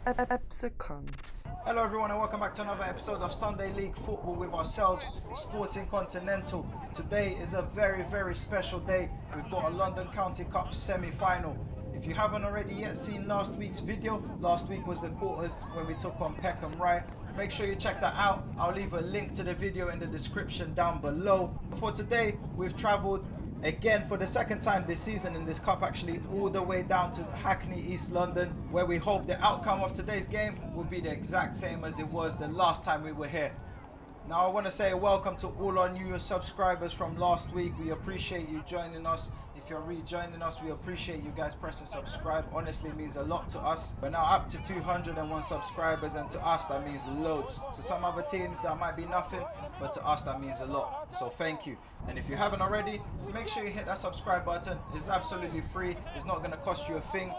Epsicons. Hello everyone and welcome back to another episode of Sunday League Football with ourselves, Sporting Continental. Today is a very special day. We've got a London County Cup semi-final. If you haven't already yet seen last week's video, last week was the quarters when we took on Peckham, right? Make sure you check that out. I'll leave a link to the video in the description down below. For today, we've travelled again for the second time this season in this cup, actually all the way down to Hackney, East London, where we hope the outcome of today's game will be the exact same as it was the last time we were here. Now I want to say welcome to all our new subscribers from last week. We appreciate you joining us. If you're rejoining us, we appreciate you guys pressing subscribe. Honestly, means a lot to us. We're now up to 201 subscribers, and to us that means loads. To some other teams that might be nothing, but to us that means a lot. So thank you. And if you haven't already, make sure you hit that subscribe button. It's absolutely free. It's not going to cost you a thing.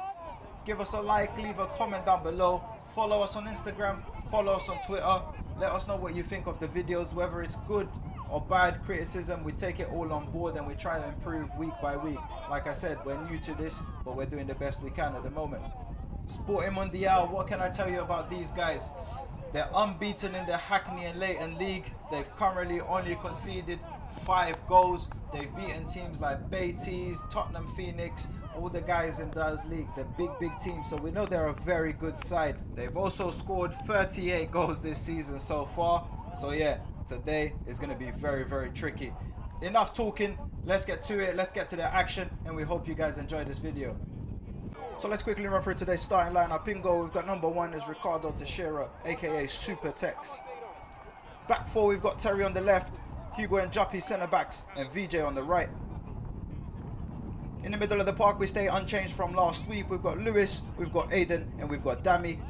Give us a like, leave a comment down below. Follow us on Instagram, follow us on Twitter. Let us know what you think of the videos, whether it's good or bad criticism. We take it all on board and we try to improve week by week. Like I said, we're new to this, but we're doing the best we can at the moment. Sporting Mundial, what can I tell you about these guys? They're unbeaten in the Hackney and Leyton League. They've currently only conceded 5 goals. They've beaten teams like Beatties, Tottenham Phoenix, all the guys in those leagues. They're big teams, so we know they're a very good side. They've also scored 38 goals this season so far. So yeah, today is going to be very tricky. Enough talking, let's get to it, let's get to the action, and we hope you guys enjoy this video. So let's quickly run through today's starting lineup. In goal, we've got number 1 is Ricardo Teixeira, aka Super Tex. Back 4, we've got Terry on the left, Hugo and Juppy centre backs, and VJ on the right. In the middle of the park, we stay unchanged from last week. We've got Lewis, we've got Aiden, and we've got Dammy.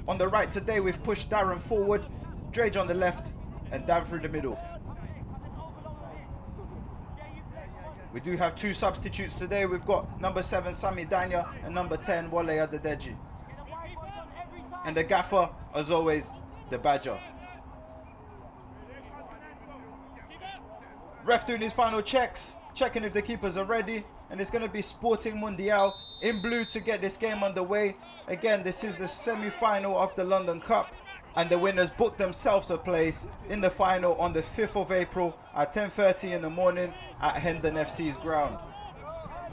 On the right today, we've pushed Darren forward, Drage on the left, and Dan through the middle. We do have 2 substitutes today. We've got number 7 Sami Danya and number 10 Wale Adedeji. And the gaffer, as always, the Badger. Ref doing his final checks, checking if the keepers are ready, and it's going to be Sporting Mundial in blue to get this game underway. Again, this is the semi-final of the London Cup, and the winners booked themselves a place in the final on the 5th of April at 10:30 in the morning at Hendon FC's ground.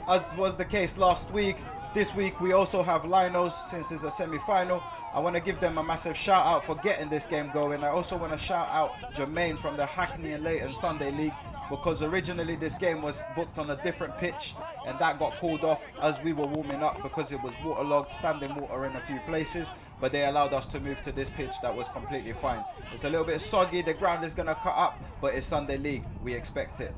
As was the case last week, this week we also have Linos, since it's a semi-final. I want to give them a massive shout out for getting this game going. I also want to shout out Jermaine from the Hackney and Leyton Sunday League, because originally this game was booked on a different pitch and that got called off as we were warming up because it was waterlogged, standing water in a few places, but they allowed us to move to this pitch that was completely fine. It's a little bit soggy, the ground is going to cut up, but it's Sunday League, we expect it.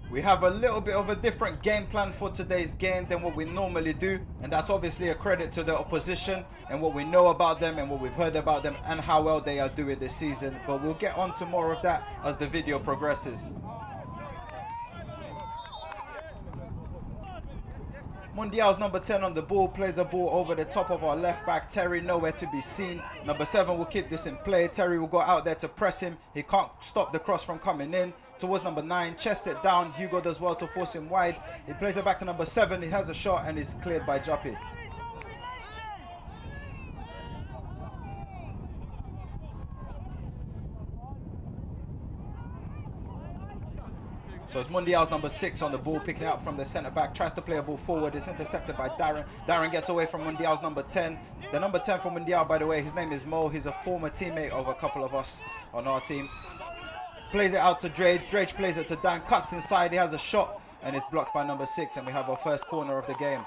We have a little bit of a different game plan for today's game than what we normally do, and that's obviously a credit to the opposition and what we know about them and what we've heard about them and how well they are doing this season, but we'll get on to more of that as the video progresses. Mundial's number 10 on the ball, plays a ball over the top of our left back, Terry, nowhere to be seen. Number 7 will keep this in play. Terry will go out there to press him. He can't stop the cross from coming in. Towards number 9, chests it down. Hugo does well to force him wide. He plays it back to number 7. He has a shot and is cleared by Juppy. So it's Mundial's number 6 on the ball, picking it up from the centre back, tries to play a ball forward, it's intercepted by Darren. Darren gets away from Mundial's number 10. The number 10 for Mundial, by the way, his name is Mo. He's a former teammate of a couple of us on our team. Plays it out to Drage. Drage plays it to Dan, cuts inside, he has a shot, and it's blocked by number 6, and we have our first corner of the game.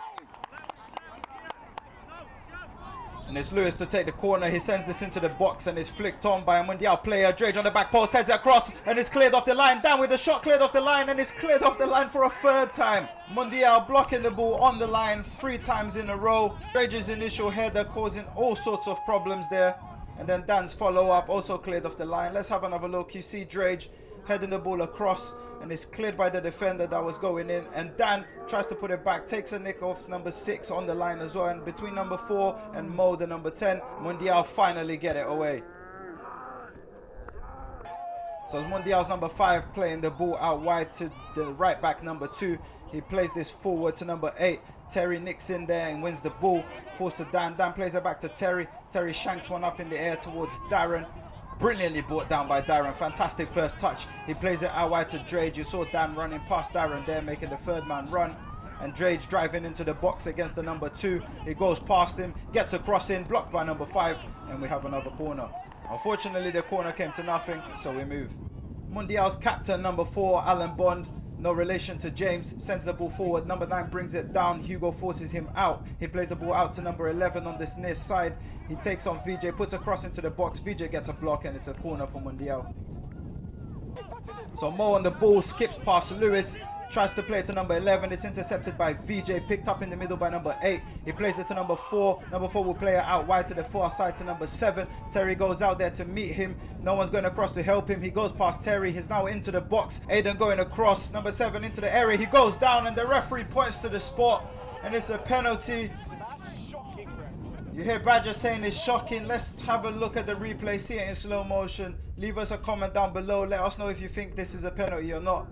And it's Lewis to take the corner. He sends this into the box and is flicked on by a Mundial player. Drage on the back post, heads across, and it's cleared off the line. Down with the shot, cleared off the line, and it's cleared off the line for a 3rd time. Mundial blocking the ball on the line 3 times in a row. Drage's initial header causing all sorts of problems there. And then Dan's follow-up also cleared off the line. Let's have another look. You see Drage heading the ball across, and it's cleared by the defender that was going in, and Dan tries to put it back, takes a nick off number 6 on the line as well, and between number 4 and Mo, the number 10, Mundial finally get it away. So it's Mundial's number 5 playing the ball out wide to the right back number 2. He plays this forward to number 8. Terry nicks in there and wins the ball. Forced to Dan. Dan plays it back to Terry. Terry shanks one up in the air towards Darren. Brilliantly brought down by Darren. Fantastic first touch. He plays it out wide to Drage. You saw Dan running past Darren there, making the third man run. And Drage driving into the box against the number 2. He goes past him, gets a cross in, blocked by number 5, and we have another corner. Unfortunately, the corner came to nothing, so we move. Mundial's captain, number 4, Alan Bond, no relation to James, sends the ball forward. Number 9 brings it down. Hugo forces him out. He plays the ball out to number 11 on this near side. He takes on VJ, puts a cross into the box. VJ gets a block, and it's a corner for Mundial. So Mo on the ball, skips past Lewis. Tries to play it to number 11. It's intercepted by VJ. Picked up in the middle by number 8. He plays it to number 4. Number 4 will play it out wide to the far side to number 7. Terry goes out there to meet him. No one's going across to help him. He goes past Terry. He's now into the box. Aiden going across. Number 7 into the area. He goes down and the referee points to the spot. And it's a penalty. You hear Badger saying it's shocking. Let's have a look at the replay. See it in slow motion. Leave us a comment down below. Let us know if you think this is a penalty or not.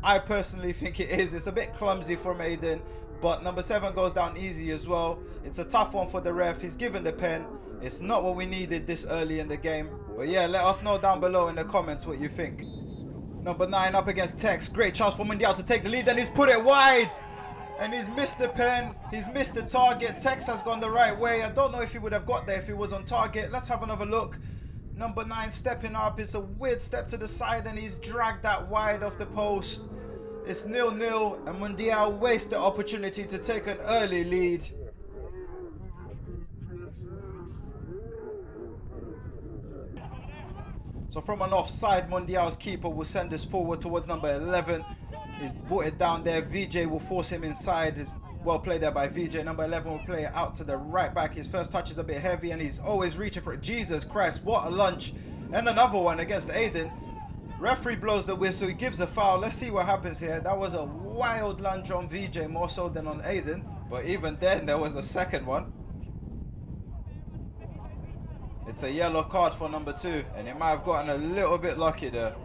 I personally think it is. It's a bit clumsy from Aiden, but number 7 goes down easy as well. It's a tough one for the ref. He's given the pen. It's not what we needed this early in the game. But yeah, let us know down below in the comments what you think. Number 9 up against Tex. Great chance for Mundial to take the lead, and he's put it wide. And he's missed the pen. He's missed the target. Tex has gone the right way. I don't know if he would have got there if he was on target. Let's have another look. Number 9 stepping up. It's a weird step to the side and he's dragged that wide off the post. It's 0-0 and Mundial wastes the opportunity to take an early lead. So from an offside, Mundial's keeper will send this forward towards number 11. He's brought it down there. VJ will force him inside. It's well played there by VJ. Number 11 will play it out to the right back. His first touch is a bit heavy and he's always reaching for it. Jesus Christ, what a lunge. And another one against Aiden. Referee blows the whistle. He gives a foul. Let's see what happens here. That was a wild lunge on VJ, more so than on Aiden. But even then, there was a second one. It's a yellow card for number 2. And he might have gotten a little bit lucky there.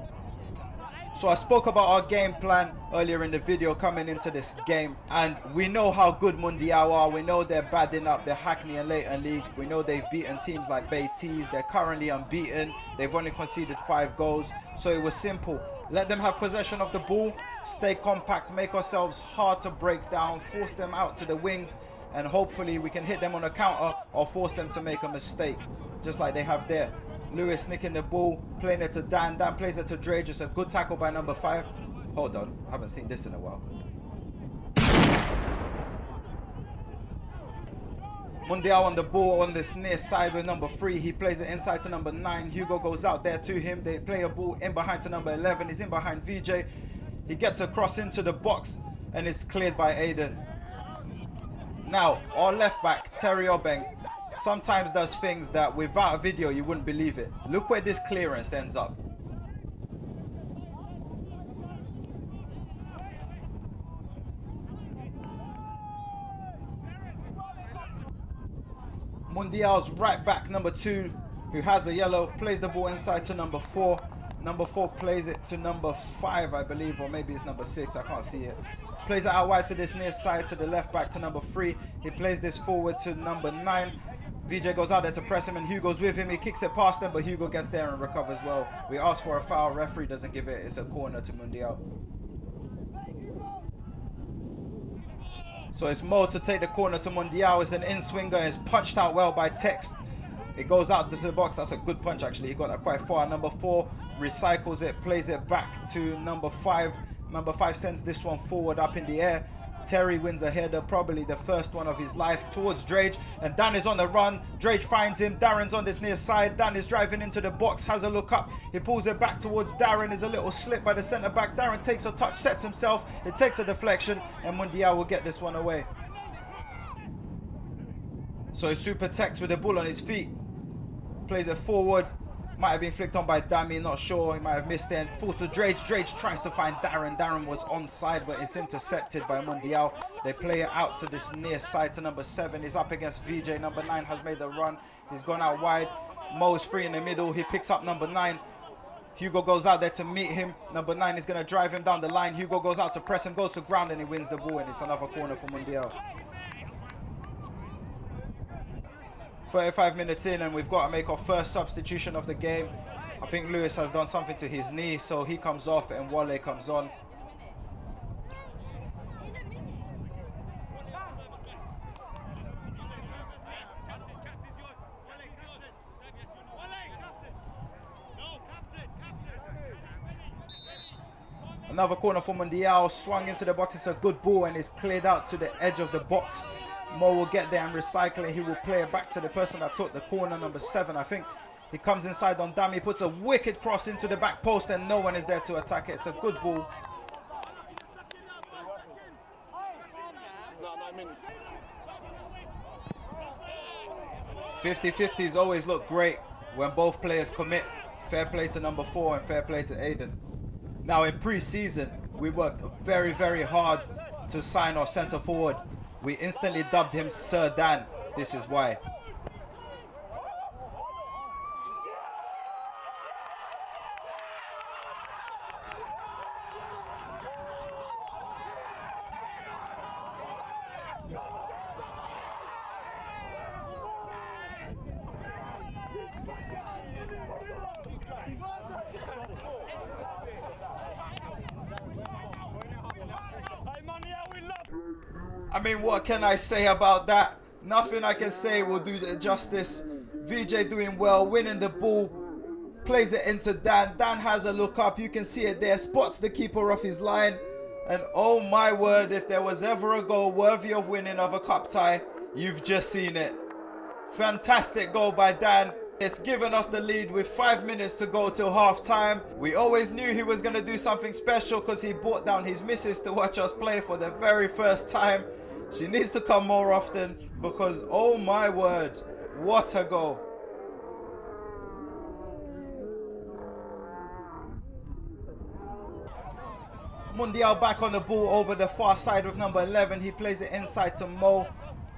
So I spoke about our game plan earlier in the video coming into this game, and we know how good Mundial are. We know they're badding up the Hackney and Leyton League. We know they've beaten teams like Beatties. They're currently unbeaten. They've only conceded 5 goals. So it was simple. Let them have possession of the ball, stay compact, make ourselves hard to break down, force them out to the wings, and hopefully we can hit them on a counter or force them to make a mistake, just like they have there. Lewis nicking the ball, playing it to Dan. Dan plays it to Drage. It's a good tackle by number 5. Hold on, I haven't seen this in a while. Mundial on the ball on this near side with number 3. He plays it inside to number 9. Hugo goes out there to him. They play a ball in behind to number 11. He's in behind VJ. He gets a cross into the box and it's cleared by Aiden. Now, our left back, Terry Obeng, sometimes does things that without a video you wouldn't believe it. Look where this clearance ends up. Mundial's right back, number 2, who has a yellow, plays the ball inside to number 4. Number 4 plays it to number 5, I believe, or maybe it's number 6, I can't see it. Plays it out wide to this near side to the left back to number 3. He plays this forward to number 9. VJ goes out there to press him and Hugo's with him. He kicks it past him, but Hugo gets there and recovers well. We ask for a foul. Referee doesn't give it. It's a corner to Mundial. So it's Mo to take the corner to Mundial. It's an in-swinger. It's punched out well by Tex. It goes out to the box. That's a good punch, actually. He got that quite far. Number 4 recycles it, plays it back to number 5. Number 5 sends this one forward up in the air. Terry wins a header, probably the first one of his life, towards Drage, and Dan is on the run. Drage finds him. Darren's on this near side. Dan is driving into the box, has a look up. He pulls it back towards Darren. There's a little slip by the centre back. Darren takes a touch, sets himself. It takes a deflection, and Mundial will get this one away. So it's Super Tex with the ball on his feet. Plays it forward. Might have been flicked on by Dami, not sure. He might have missed it. Falls to Drage. Drage tries to find Darren. Darren was onside, but it's intercepted by Mundial. They play it out to this near side to number 7. He's up against VJ. Number 9 has made a run. He's gone out wide. Mo's free in the middle. He picks up number 9. Hugo goes out there to meet him. Number 9 is going to drive him down the line. Hugo goes out to press him, goes to ground, and he wins the ball, and it's another corner for Mundial. 35 minutes in, and we've got to make our first substitution of the game. I think Lewis has done something to his knee, so he comes off and Wale comes on. Another corner for Mundial, swung into the box. It's a good ball and it's cleared out to the edge of the box. Mo will get there and recycle it. He will play it back to the person that took the corner, number 7, I think. He comes inside on Dami, puts a wicked cross into the back post and no one is there to attack it. It's a good ball. "50-50s always look great when both players commit. Fair play to number 4 and fair play to AIN. Now in pre-season, we worked very, very hard to sign our centre forward. We instantly dubbed him Sir Dan. This is why. I mean, what can I say about that? Nothing I can say will do it justice. VJ doing well, winning the ball, plays it into Dan. Dan has a look up, you can see it there, spots the keeper off his line. And oh my word, if there was ever a goal worthy of winning of a cup tie, you've just seen it. Fantastic goal by Dan. It's given us the lead with 5 minutes to go till half time. We always knew he was going to do something special because he brought down his missus to watch us play for the very first time. She needs to come more often because oh my word, what a goal. Mundial back on the ball over the far side with number 11. He plays it inside to Mo.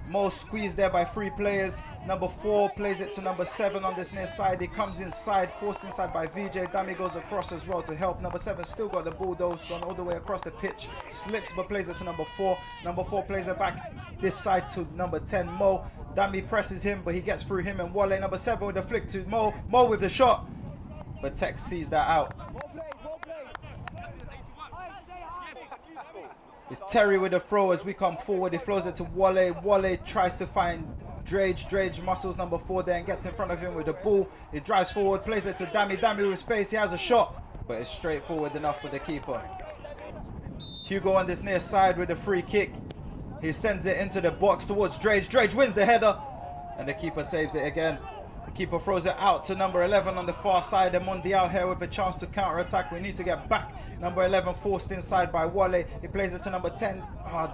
Mo squeezed there by 3 players. Number 4 plays it to number 7 on this near side. He comes inside, forced inside by VJ. Dami goes across as well to help. Number 7 still got the ball though. It's gone all the way across the pitch. Slips but plays it to number 4. Number 4 plays it back this side to number 10, Mo. Dami presses him, but he gets through him and Wale. Number 7 with the flick to Mo. Mo with the shot. But Tech sees that out. It's Terry with the throw as we come forward. He throws it to Wale. Wale tries to find Drage. Drage muscles number 4 there and gets in front of him with the ball. He drives forward, plays it to Dami. Dami with space. He has a shot, but it's straightforward enough for the keeper. Hugo on this near side with a free kick. He sends it into the box towards Drage. Drage wins the header, and the keeper saves it again. The keeper throws it out to number 11 on the far side. And Mundial here with a chance to counter-attack. We need to get back. Number 11 forced inside by Wale. He plays it to number 10.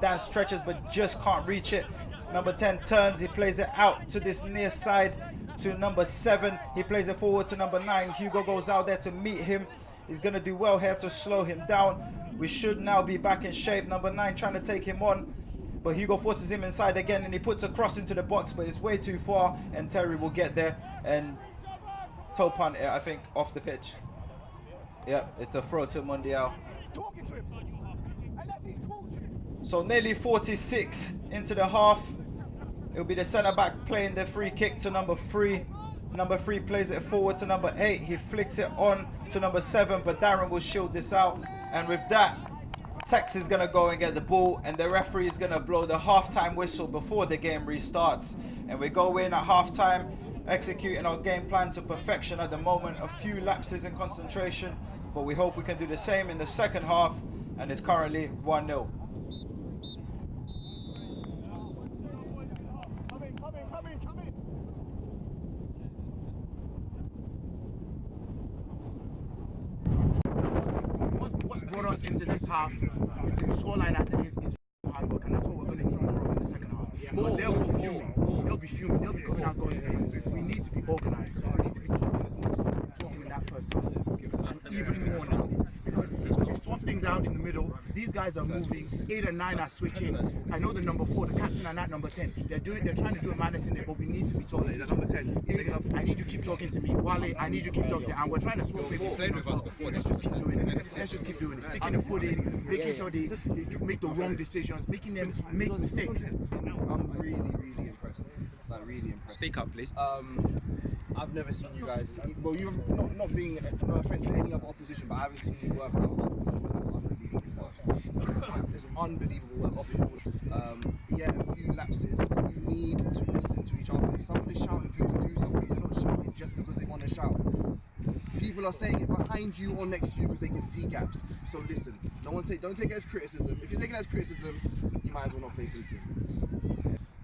Dan stretches but just can't reach it. Number 10 turns. He plays it out to this near side to number 7. He plays it forward to number 9. Hugo goes out there to meet him. He's going to do well here to slow him down. We should now be back in shape. Number 9 trying to take him on. But Hugo forces him inside again and he puts a cross into the box, but it's way too far and Terry will get there and toe punt it, I think, off the pitch. Yep, it's a throw to Mundial. So nearly 46 into the half. It'll be the centre back playing the free kick to number 3. Number 3 plays it forward to number 8. He flicks it on to number 7, but Darren will shield this out. And with that, Tex is going to go and get the ball and the referee is going to blow the halftime whistle before the game restarts. And we go in at halftime, executing our game plan to perfection at the moment. A few lapses in concentration, but we hope we can do the same in the second half, and it's currently 1-0. What's brought us into this half, the scoreline as it is hard work, and that's what we're going to do more in the second half. Yeah. But they'll be fuming. They'll be fuming. They'll be coming out going crazy. We need to be organised. We need to be talking as much as we were talking in that first half. And even more now. Because we've swapped things out. out in the middle. These guys are moving. 8 and 9 are switching. I know the number 4, the captain, and that number 10. They're trying to do a madness in there, but we need to be talking. The number 10. I need you to keep talking to me. Wale, I need you to keep talking. And we're trying to swap places. Let's just keep doing it. Let's just keep doing it. Sticking the foot in, making sure they make the wrong decisions, making them make mistakes. I'm really impressed. Like really impressed. Speak up, please. I've never seen you guys. Well, you're not being no offense to any other opposition, but I haven't seen you work out. That's unbelievable work. It's unbelievable work off the ball. Yeah, a few lapses. You need to listen to each other. If someone is shouting for you to do something, they're not shouting just because they want to shout. People are saying it behind you or next to you because they can see gaps. So listen, don't take it as criticism. If you're taking it as criticism, you might as well not play for the team.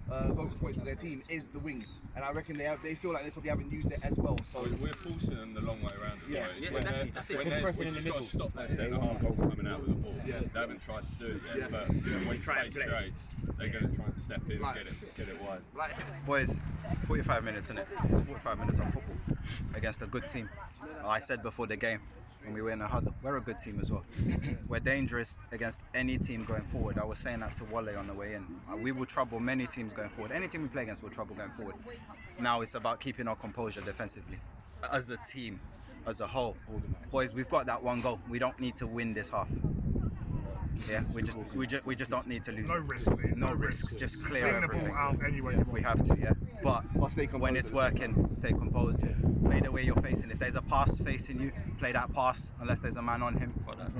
Focal points of their team is the wings, and I reckon they feel like they probably haven't used it as well. So we're forcing them the long way around. Yeah, We've just got to stop their centre half coming out with the ball. Yeah. They haven't tried to do it yet, but when space creates, they're going to try and step in and get it wide. Boys, 45 minutes in it. It's 45 minutes of football against a good team. I said before the game, when we were in a huddle, we're a good team as well. We're dangerous against any team going forward. I was saying that to Wale on the way in. We will trouble many teams going forward. Any team we play against will trouble going forward. Now it's about keeping our composure defensively. As a team, as a whole. Boys, we've got that one goal. We don't need to win this half. Yeah, we just don't need to lose. No risks. Just clear everything out anyway if we have to. Yeah, but when it's working, stay composed. Play the way you're facing. If there's a pass facing you, play that pass. Unless there's a man on him,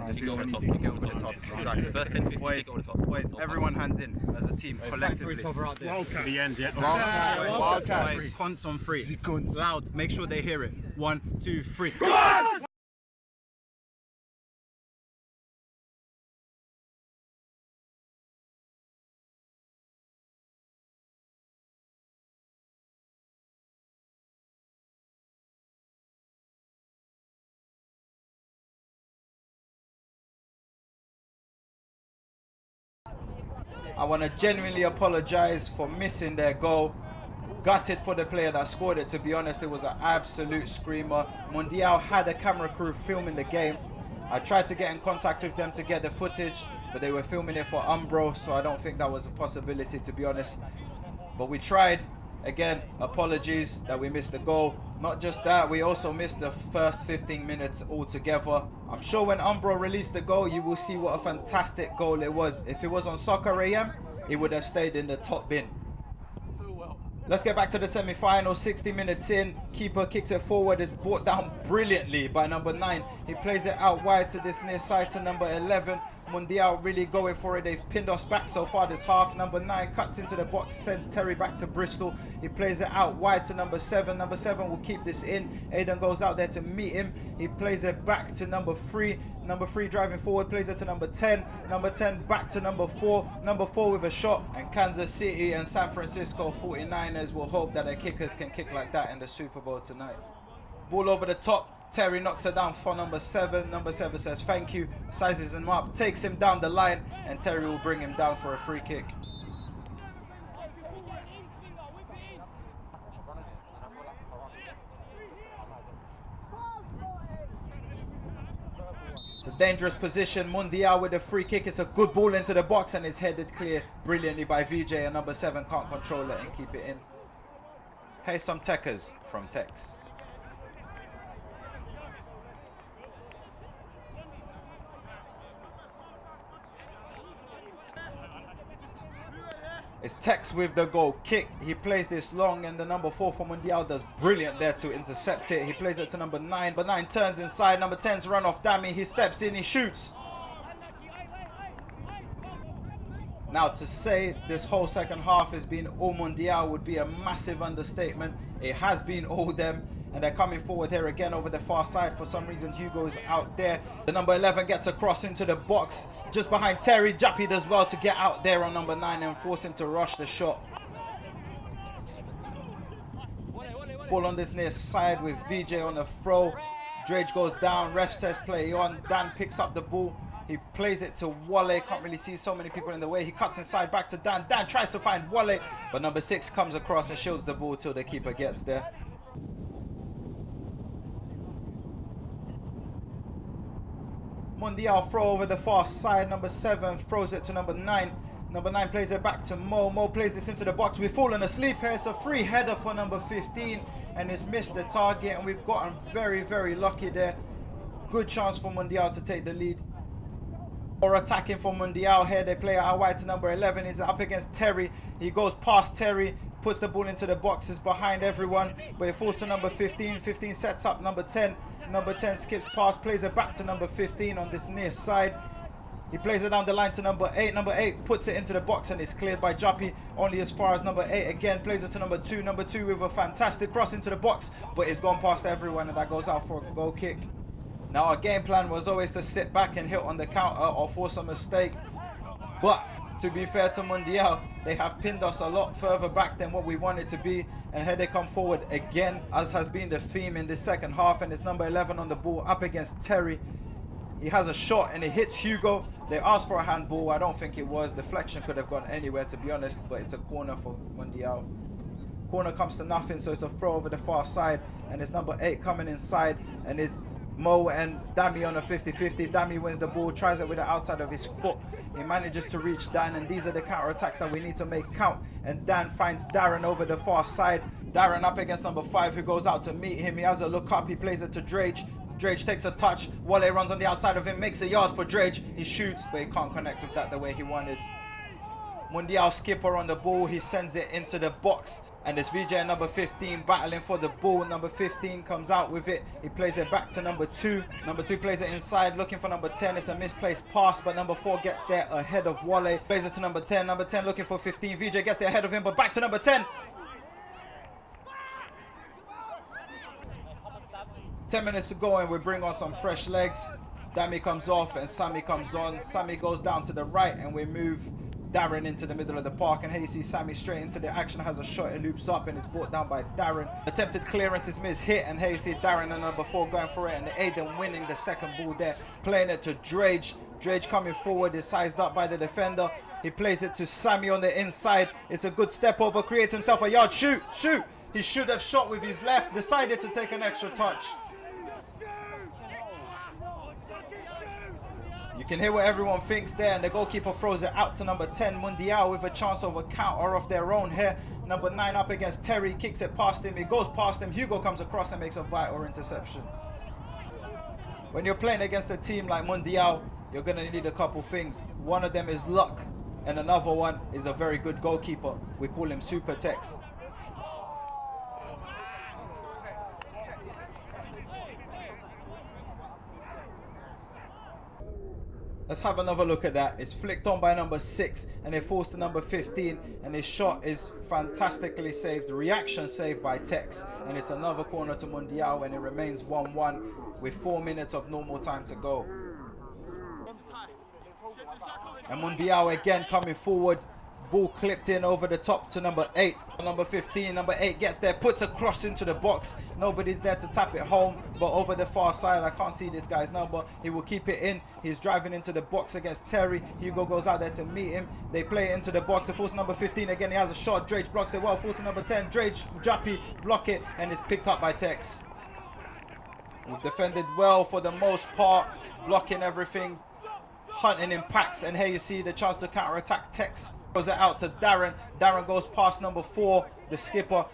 just kick it over the top. Exactly. First 10, 15, boys, everyone hands in as a team collectively. To the end, yeah. Wildcats. Cons on 3. Loud. Make sure they hear it. 1, 2, 3. I want to genuinely apologise for missing their goal. Gutted for the player that scored it, to be honest. It was an absolute screamer. Mundial had a camera crew filming the game. I tried to get in contact with them to get the footage, but they were filming it for Umbro, so I don't think that was a possibility, to be honest. But we tried. Again, apologies that we missed the goal. Not just that, we also missed the first 15 minutes altogether. I'm sure when Umbro released the goal, you will see what a fantastic goal it was. If it was on Soccer AM, it would have stayed in the top bin. Let's get back to the semi-final. 60 minutes in, keeper kicks it forward. It's brought down brilliantly by number 9. He plays it out wide to this near side to number 11. Mundial really going for it. They've pinned us back so far this half. Number 9 cuts into the box, sends Terry back to Bristol. He plays it out wide to number 7. Number 7 will keep this in. AIN goes out there to meet him. He plays it back to number 3. Number 3 driving forward, plays it to number 10. Number 10 back to number 4. Number 4 with a shot. And Kansas City and San Francisco 49ers will hope that their kickers can kick like that in the Super Bowl tonight. Ball over the top. Terry knocks it down for number 7. Number 7 says thank you, sizes him up, takes him down the line, and Terry will bring him down for a free kick. It's a dangerous position. Mundial with a free kick. It's a good ball into the box and it's headed clear brilliantly by VJ, and number 7 can't control it and keep it in. Here's some techers from Tex. It's Tex with the goal kick. He plays this long and the number 4 for Mundial does brilliant there to intercept it. He plays it to number 9, but 9 turns inside. Number 10's run off Dammy. He steps in, he shoots. Now, to say this whole second half has been all Mundial would be a massive understatement. It has been all them, and they're coming forward here again over the far side. For some reason, Hugo is out there. The number 11 gets across into the box just behind Terry. Jappy does well to get out there on number 9 and force him to rush the shot. Ball on this near side with VJ on the throw. Drage goes down. Ref says play on. Dan picks up the ball. He plays it to Wale. Can't really see so many people in the way. He cuts inside back to Dan. Dan tries to find Wale, but number 6 comes across and shields the ball till the keeper gets there. Mundial throw over the far side. Number 7 throws it to number 9. Number 9 plays it back to Mo. Mo plays this into the box. We've fallen asleep here. It's a free header for number 15 and it's missed the target, and we've gotten very, very lucky there. Good chance for Mundial to take the lead. Or attacking for Mundial here. They play out wide to number 11. He's up against Terry. He goes past Terry, puts the ball into the boxes behind everyone, but it falls to number 15. 15 sets up number 10. Number 10 skips past, plays it back to number 15 on this near side. He plays it down the line to number 8. Number 8 puts it into the box and it's cleared by Jappy. Only as far as number 8 again. Plays it to number 2. Number 2 with a fantastic cross into the box, but it's gone past everyone and that goes out for a goal kick. Now our game plan was always to sit back and hit on the counter or force a mistake. But to be fair to Mundial, they have pinned us a lot further back than what we wanted to be. And here they come forward again, as has been the theme in the second half. And it's number 11 on the ball up against Terry. He has a shot and it hits Hugo. They asked for a handball. I don't think it was. Deflection could have gone anywhere, to be honest. But it's a corner for Mundial. Corner comes to nothing, so it's a throw over the far side. And it's number 8 coming inside. And it's Mo and Dami on a 50-50. Dami wins the ball, tries it with the outside of his foot. He manages to reach Dan, and these are the counter attacks that we need to make count. And Dan finds Darren over the far side. Darren up against number 5, who goes out to meet him. He has a look up, he plays it to Drage. Drage takes a touch. Wale runs on the outside of him, makes a yard for Drage. He shoots, but he can't connect with that the way he wanted. Mundial skipper on the ball, he sends it into the box. And it's VJ number 15 battling for the ball. Number 15 comes out with it. He plays it back to number 2. Number 2 plays it inside, looking for number 10. It's a misplaced pass, but number 4 gets there ahead of Wale. Plays it to number 10. Number 10 looking for 15. VJ gets there ahead of him, but back to number 10. 10 minutes to go and we bring on some fresh legs. Dami comes off and Sammy comes on. Sammy goes down to the right and we move Darren into the middle of the park, and here you see Sammy straight into the action, has a shot, it loops up and is brought down by Darren. Attempted clearance is missed hit, and here you see Darren and number 4 going for it, and Aiden winning the second ball there, playing it to Drage. Drage coming forward is sized up by the defender. He plays it to Sammy on the inside. It's a good step over, creates himself a yard. Shoot, shoot. He should have shot with his left, decided to take an extra touch. You can hear what everyone thinks there, and the goalkeeper throws it out to number 10, Mundial, with a chance of a counter of their own here. Number 9 up against Terry, kicks it past him, it goes past him, Hugo comes across and makes a vital interception. When you're playing against a team like Mundial, you're going to need a couple things. One of them is luck, and another one is a very good goalkeeper. We call him Super Tex. Let's have another look at that. It's flicked on by number 6 and it falls to number 15, and his shot is fantastically saved. Reaction saved by Tex, and it's another corner to Mundial, and it remains 1-1 with 4 minutes of normal time to go. And Mundial again coming forward. Ball clipped in over the top to number 8. Number 15, number 8 gets there, puts a cross into the box. Nobody's there to tap it home, but over the far side, I can't see this guy's number. He will keep it in. He's driving into the box against Terry. Hugo goes out there to meet him. They play it into the box. It falls to number 15 again. He has a shot. Drage blocks it well. Falls to number 10. Drage, Jappy block it, and it's picked up by Tex. We've defended well for the most part, blocking everything, hunting in packs, and here you see the chance to counter-attack. Tex goes it out to Darren. Darren goes past number 4, the skipper.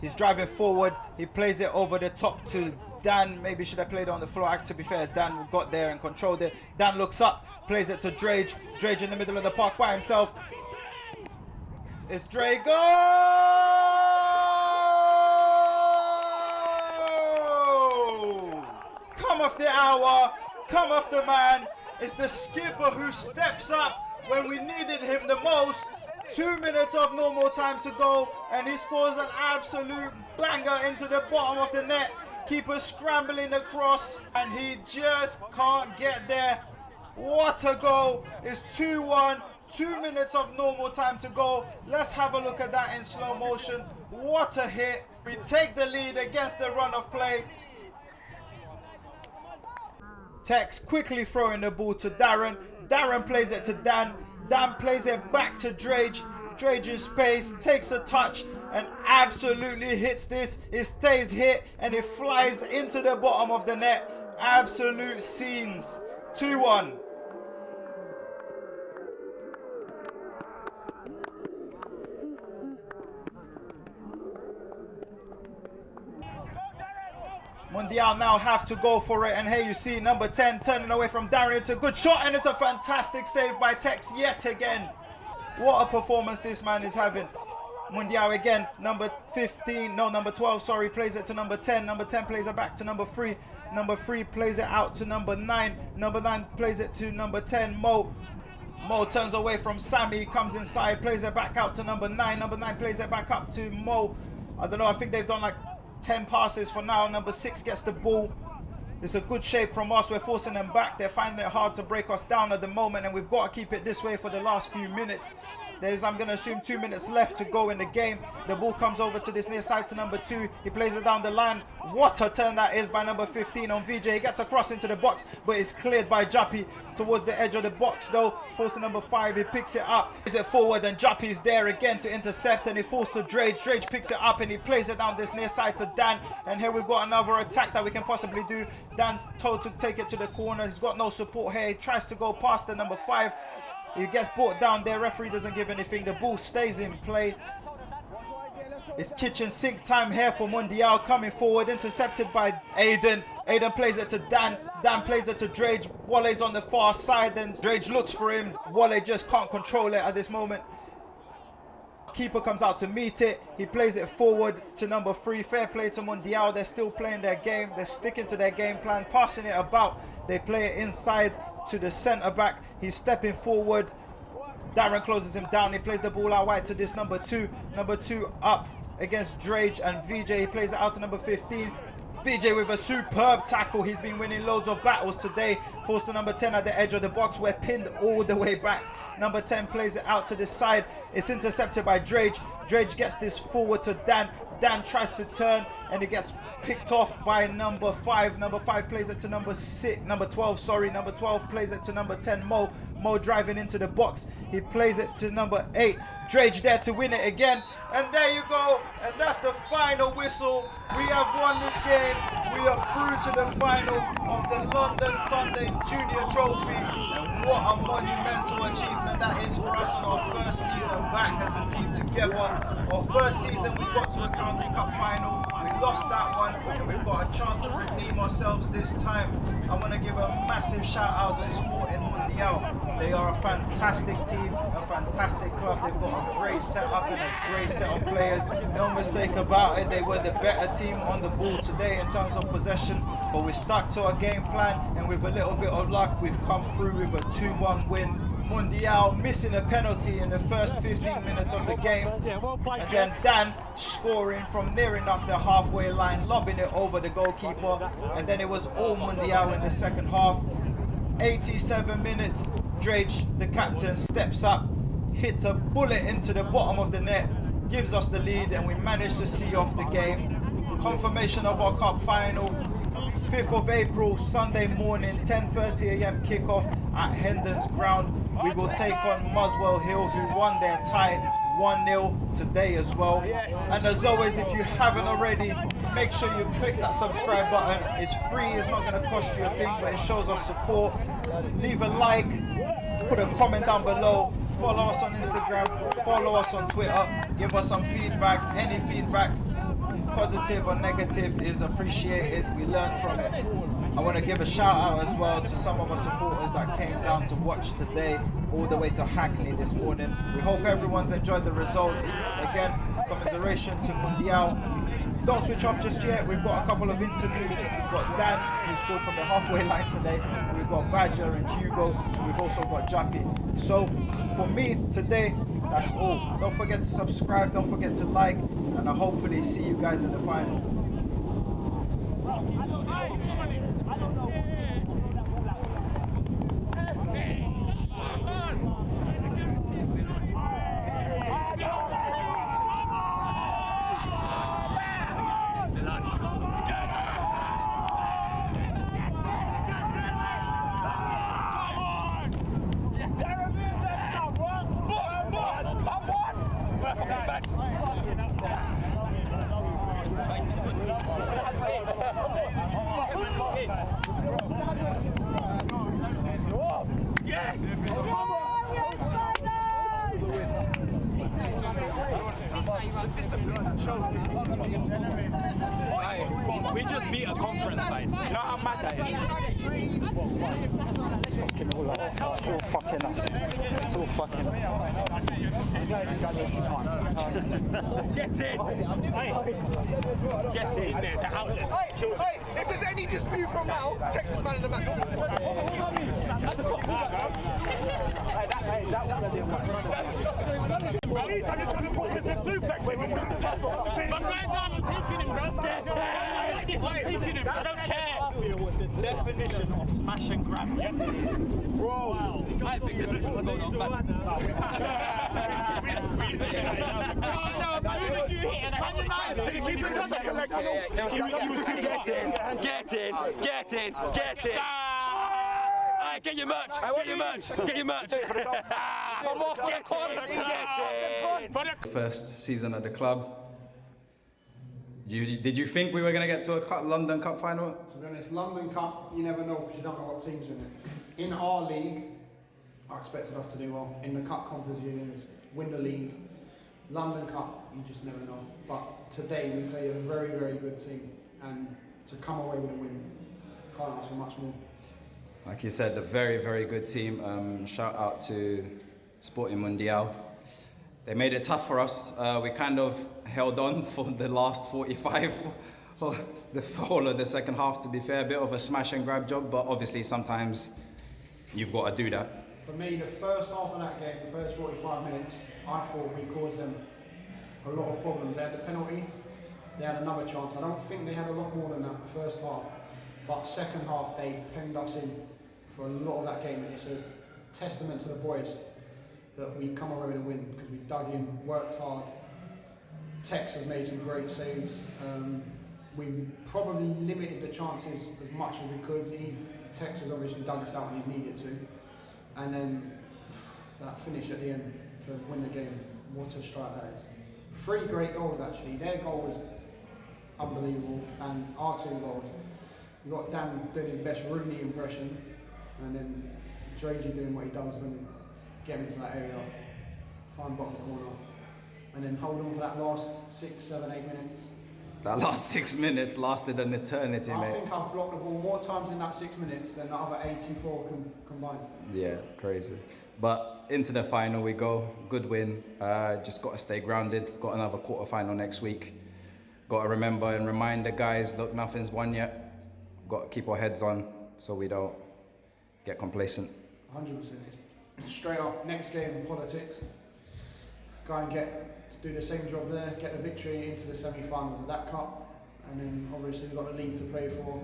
He's driving forward. He plays it over the top to Dan. Maybe should have played it on the floor. To be fair, Dan got there and controlled it. Dan looks up, plays it to Drage. Drage in the middle of the park by himself. It's Drage. Go! Come off the hour. Come off the man. It's the skipper who steps up when we needed him the most. 2 minutes of normal time to go, and he scores an absolute banger into the bottom of the net. Keeper scrambling across, and he just can't get there. What a goal. It's 2-1, 2 minutes of normal time to go. Let's have a look at that in slow motion. What a hit. We take the lead against the run of play. Tex quickly throwing the ball to Darren. Darren plays it to Dan. Dan plays it back to Drage. Drage in space, takes a touch and absolutely hits this. It stays hit and it flies into the bottom of the net. Absolute scenes. 2-1. Mundial now have to go for it, and here you see number 10 turning away from Darren. It's a good shot, and it's a fantastic save by Tex yet again. What a performance this man is having. Mundial again, number 12, sorry, plays it to number 10. Number 10 plays it back to number 3. Number 3 plays it out to number 9. Number 9 plays it to number 10, Mo. Mo turns away from Sammy, comes inside, plays it back out to number 9. Number 9 plays it back up to Mo. I don't know, I think they've done like 10 passes for now. Number 6 gets the ball. It's a good shape from us. We're forcing them back. They're finding it hard to break us down at the moment, and we've got to keep it this way for the last few minutes. There's, I'm going to assume, 2 minutes left to go in the game. The ball comes over to this near side to number 2. He plays it down the line. What a turn that is by number 15 on VJ. He gets across into the box, but it's cleared by Jappy towards the edge of the box though. Falls to number 5. He picks it up. Is it forward, and Jappy's there again to intercept, and he falls to Drage. Drage picks it up and he plays it down this near side to Dan. And here we've got another attack that we can possibly do. Dan's told to take it to the corner. He's got no support here. He tries to go past the number 5. He gets brought down there. Referee doesn't give anything. The ball stays in play. It's kitchen sink time here for Mundial, coming forward, intercepted by AIN. AIN plays it to Dan. Dan plays it to Drage. Walle's on the far side, then Drage looks for him. Walle just can't control it at this moment. Keeper comes out to meet it. He plays it forward to number 3. Fair play to Mundial. They're still playing their game. They're sticking to their game plan, passing it about. They play it inside to the centre back. He's stepping forward. Darren closes him down. He plays the ball out wide to this number 2. Number 2 up against Drage and VJ. He plays it out to number 15. VJ with a superb tackle. He's been winning loads of battles today. Falls to number 10 at the edge of the box. We're pinned all the way back. Number 10 plays it out to the side. It's intercepted by Drage. Drage gets this forward to Dan. Dan tries to turn and it gets picked off by number 5. Number 5 plays it to number 12, sorry. Number 12 plays it to number 10, Mo. Mo driving into the box. He plays it to number 8. Drage there to win it again. And there you go. And that's the final whistle. We have won this game. We are through to the final of the London Sunday Junior Trophy. And what a monumental achievement that is for us on our first season back as a team together. Our first season we got to a County Cup final. We lost that one, and we've got a chance to redeem ourselves this time. I want to give a massive shout out to Sporting Mundial. They are a fantastic team, a fantastic club. They've got a great setup and a great set of players. No mistake about it, they were the better team on the ball today in terms of possession, but we stuck to our game plan, and with a little bit of luck, we've come through with a 2-1 win. Mundial missing a penalty in the first 15 minutes of the game, and then Dan scoring from near enough the halfway line, lobbing it over the goalkeeper, and then it was all Mundial in the second half. 87 minutes, Drage, the captain, steps up, hits a bullet into the bottom of the net, gives us the lead, and we managed to see off the game. Confirmation of our cup final, 5th of April, Sunday morning, 10:30 AM kickoff at Hendon's ground. We will take on Muswell Hill, who won their tie 1-0 today as well. And as always, if you haven't already, make sure you click that subscribe button. It's free, it's not going to cost you a thing, but it shows us support. Leave a like, put a comment down below, follow us on Instagram, follow us on Twitter, give us some feedback. Any feedback, positive or negative, is appreciated. We learn from it. I want to give a shout out as well to some of our supporters that came down to watch today, all the way to Hackney this morning. We hope everyone's enjoyed the results. Again, commiseration to Mundial. Don't switch off just yet. We've got a couple of interviews. We've got Dan, who scored from the halfway line today. We've got Badger and Hugo. We've also got Jappy. So for me today, that's all. Don't forget to subscribe. Don't forget to like. And I'll hopefully see you guys in the final. We just beat a conference side. Do you know how mad that is? It's all fucking us. It's all fucking us. Get in! Get in! Hey, if there's any dispute from now, Texas man in the match. I'm going down, I'm taking him, bro. I'm taking him, I don't care. Was the definition of smash and grab. Bro, wow. I think this is going on back. Get your merch! Get your merch! Get your merch! First season at the club. Did you think we were going to get to a London Cup final? To be honest, London Cup, you never know because you don't know what teams are in it. In our league, I expected us to do well. In the cup competitions, win the league. London Cup, you just never know. But today we play a very, very good team, and to come away with a win, can't ask for much more. Like you said, a very, very good team. Shout out to Sporting Mundial. They made it tough for us. We kind of held on for the last 45, for the whole of the second half, to be fair. A bit of a smash and grab job, but obviously sometimes you've got to do that. For me, the first half of that game, the first 45 minutes, I thought we caused them a lot of problems. They had the penalty, they had another chance. I don't think they had a lot more than that the first half, but second half they penned us in for a lot of that game, and it's a testament to the boys that we come away with a win because we dug in, worked hard. Tex has made some great saves. We probably limited the chances as much as we could. Tex has obviously dug us out when he's needed to. And then that finish at the end to win the game, what a strike that is. 3 great goals actually. Their goal was unbelievable, and our 2 goals. We got Dan doing his best Rooney impression, and then Dragey doing what he does when he get into that area, find bottom corner, and then hold on for that last 6, 7, 8 minutes. That last 6 minutes lasted an eternity, mate. I think I've blocked the ball more times in that 6 minutes than the other 84 combined. Yeah, crazy. But into the final we go. Good win. Just got to stay grounded. Got another quarter final next week. Got to remember and remind the guys, look, nothing's won yet. Got to keep our heads on so we don't get complacent. 100%. Straight up, next game, politics. Go and do the same job there, get the victory into the semi-finals of that cup, and then obviously we've got the league to play for,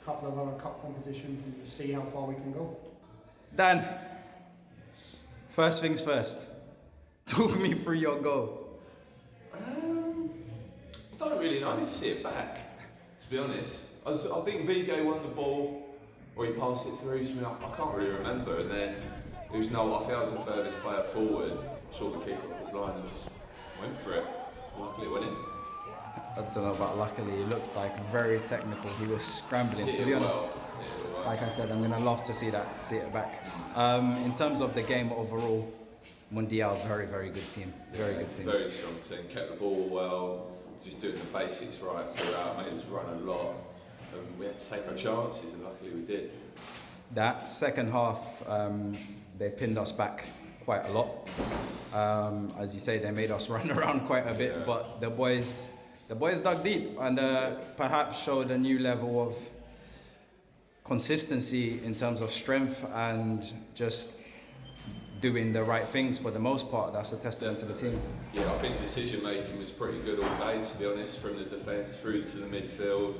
a couple of other cup competitions, and just see how far we can go. Dan, first things first, talk me through your goal. I don't really know, I need to see it back, to be honest. I think VJ won the ball, or he passed it through to me, I can't really remember, and then there was I think I was the furthest player forward, saw the keeper off his line and just went for it. Luckily it went in. I don't know about luckily, he looked like very technical. He was scrambling, to be honest. Like I said, I'm gonna love to see it back. In terms of the game overall, Mundial, very, very good team. Very good team. Very strong team, kept the ball well, just doing the basics right throughout, made us run a lot. We had to take our chances, and luckily we did. That second half, they pinned us back quite a lot. As you say, they made us run around quite a bit, but the boys dug deep and perhaps showed a new level of consistency in terms of strength and just doing the right things for the most part. That's a testament to the team. Yeah, I think decision making was pretty good all day, to be honest, from the defence through to the midfield.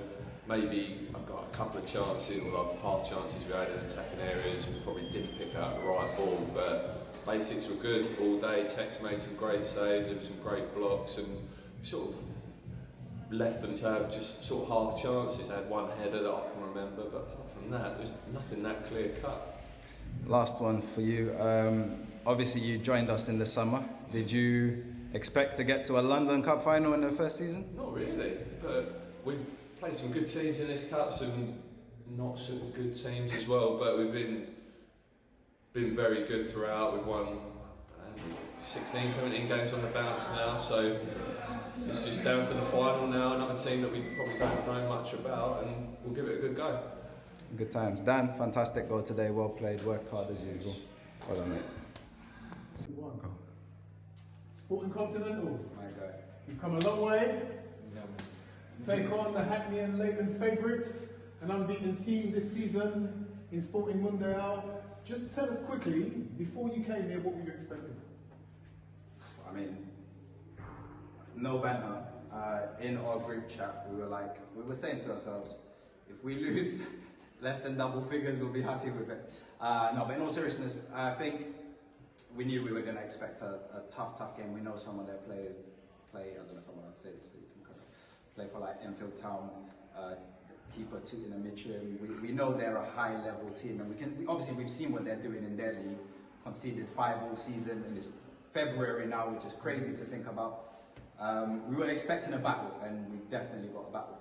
Maybe I got a couple of chances, or like half chances we had in attacking areas. We probably didn't pick out the right ball, but basics were good all day. Tex made some great saves, there were some great blocks, and we sort of left them to have just sort of half chances. They had one header that I can remember, but apart from that, there's nothing that clear cut. Last one for you. Obviously, you joined us in the summer. Did you expect to get to a London Cup final in the first season? Not really, but we've played some good teams in this cup, some not so good teams as well, but we've been very good throughout. We've won 16, 17 games on the bounce now, so it's just down to the final now. Another team that we probably don't know much about, and we'll give it a good go. Good times. Dan, fantastic goal today, well played, worked hard as usual. Well done, mate. Sporting Continental. My guy. You've come a long way to take on the Hackney and Leyton favourites, an unbeaten team this season in Sporting Mundial. Just tell us quickly, before you came here, what were you expecting? I mean, no banter. In our group chat, we were saying to ourselves, if we lose less than double figures, we'll be happy with it. No, but in all seriousness, I think we knew we were going to expect a tough game. We know some of their players play, I don't know if I want to say this, so you can kind of play for like Enfield Town, keeper Tooting and Mitcham. We know they're a high level team, and obviously we've seen what they're doing in their league. Conceded 5 all season, and it's February now, which is crazy to think about. We were expecting a battle, and we definitely got a battle.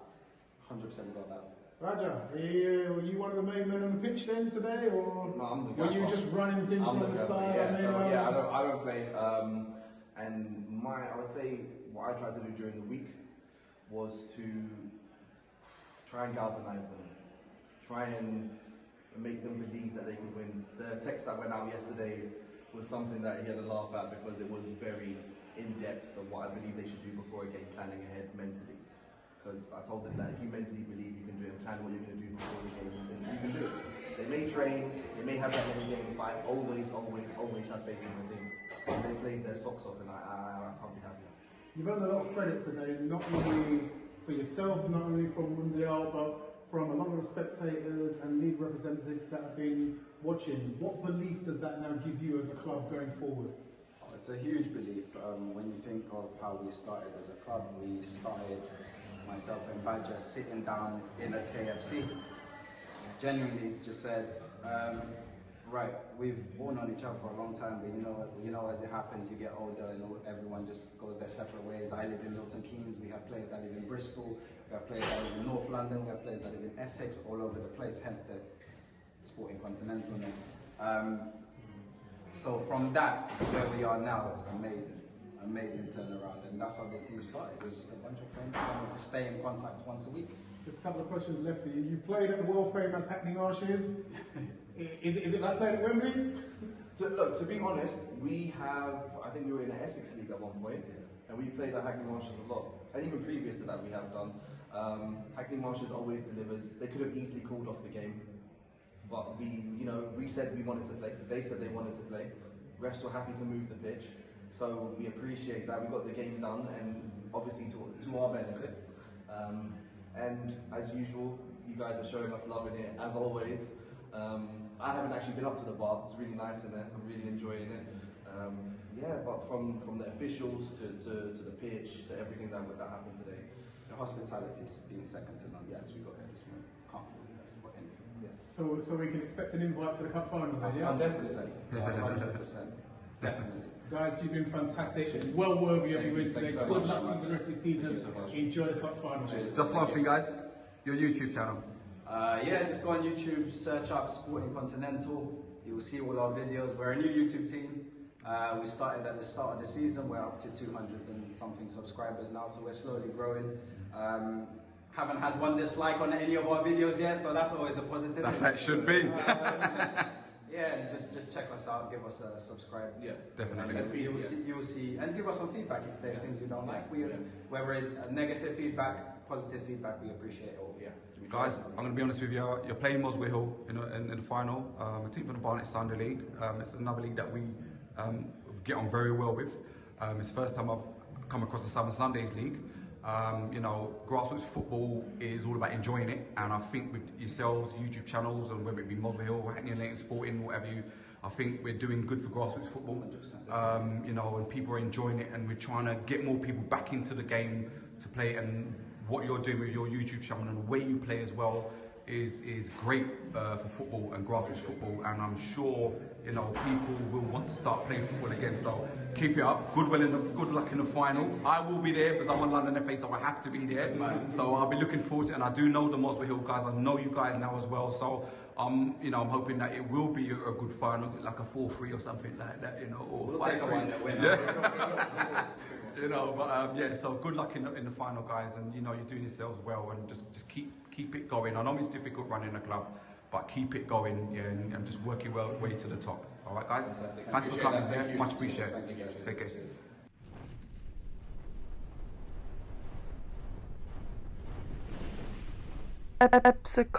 100% we got a battle. Raja, were you one of the main men on the pitch then today, or no, I'm the guy, were you just running things on the side? Yeah, I don't play. And I would say what I tried to do during the week was to try and galvanise them, try and make them believe that they could win. The text that went out yesterday was something that he had to laugh at because it was very in-depth of what I believe they should do before a game, planning ahead mentally. Because I told them that if you mentally believe you can do it and plan what you're going to do before the game, then you can do it. They may train, they may have that many games, but I always have faith in the team. And they played their socks off, and I can't be happy. You've earned a lot of credit today, not only for yourself, not only from Mundial, but from a lot of the spectators and league representatives that have been watching. What belief does that now give you as a club going forward? It's a huge belief. When you think of how we started as a club, we started, myself and Badger, sitting down in a KFC. Genuinely just said, right, we've borne on each other for a long time, but you know, as it happens, you get older and everyone just goes their separate ways. I live in Milton Keynes, we have players that live in Bristol, we have players that live in North London, we have players that live in Essex, all over the place, hence the Sporting Continental name. So from that to where we are now, it's amazing turnaround, and that's how the team started. It was just a bunch of friends trying to stay in contact once a week. Just a couple of questions left for you. You played at the world famous Hackney Marshes. Is it like playing at Wembley? To be honest, I think we were in the Essex League at one point, and we played at Hackney Marshes a lot. And even previous to that, we have done. Hackney Marshes always delivers. They could have easily called off the game, but we said we wanted to play. They said they wanted to play. Refs were happy to move the pitch, so we appreciate that. We got the game done, and obviously to our benefit. And as usual, you guys are showing us love in here, as always. I haven't actually been up to the bar. It's really nice in there. I'm really enjoying it. But from the officials to the pitch to everything that happened today, the hospitality's been second to none since we got here this morning. Can't fault you guys for anything. Yes. So we can expect an invite to the cup final then, yeah? 100%. 100%. Definitely. Guys, you've been fantastic. Well worthy of your win today. Good luck to the rest of the season. Enjoy the cup final. Just one thing, guys. Your YouTube channel. Just go on YouTube, search up Sporting Continental. You will see all our videos. We're a new YouTube team. We started at the start of the season. We're up to 200 and something subscribers now, so we're slowly growing. Haven't had one dislike on any of our videos yet, so that's always a positive. That's how it should be. Just check us out, give us a subscribe. Yeah, definitely. And you will see, and give us some feedback if there's things you don't like. Whether it's negative feedback, positive feedback, we appreciate it all. Guys, I'm going to be honest with you. You're playing Moswell Hill in the final. A team from the Barnet Sunday League. It's another league that we get on very well with. It's the first time I've come across the Southern Sundays League. Grassroots football is all about enjoying it, and I think with yourselves, YouTube channels, and whether it be Moswell Hill, Hackney and Leyton Sporting, whatever I think we're doing good for grassroots football. And people are enjoying it, and we're trying to get more people back into the game to play. And what you're doing with your YouTube channel and the way you play as well is great for football and grassroots football, and I'm sure people will want to start playing football again. So keep it up. Good luck in the final. I will be there because I'm on London FA, so I have to be there. So I'll be looking forward to it, and I do know the Moswell Hill guys. I know you guys now as well. So You know, I'm hoping that it will be a good final, like a 4-3 or something like that, you know, or We'll 5-3. take a 1-0 win. Yeah. You know, but yeah, so good luck in the final, guys, and you know, you're doing yourselves well, and just keep it going. I know it's difficult running a club, but keep it going, yeah, and just work your way to the top. All right, guys. Fantastic. Thanks for coming. Thank Yeah, you. much appreciated. Thank you, guys. Take care. Cheers. Episode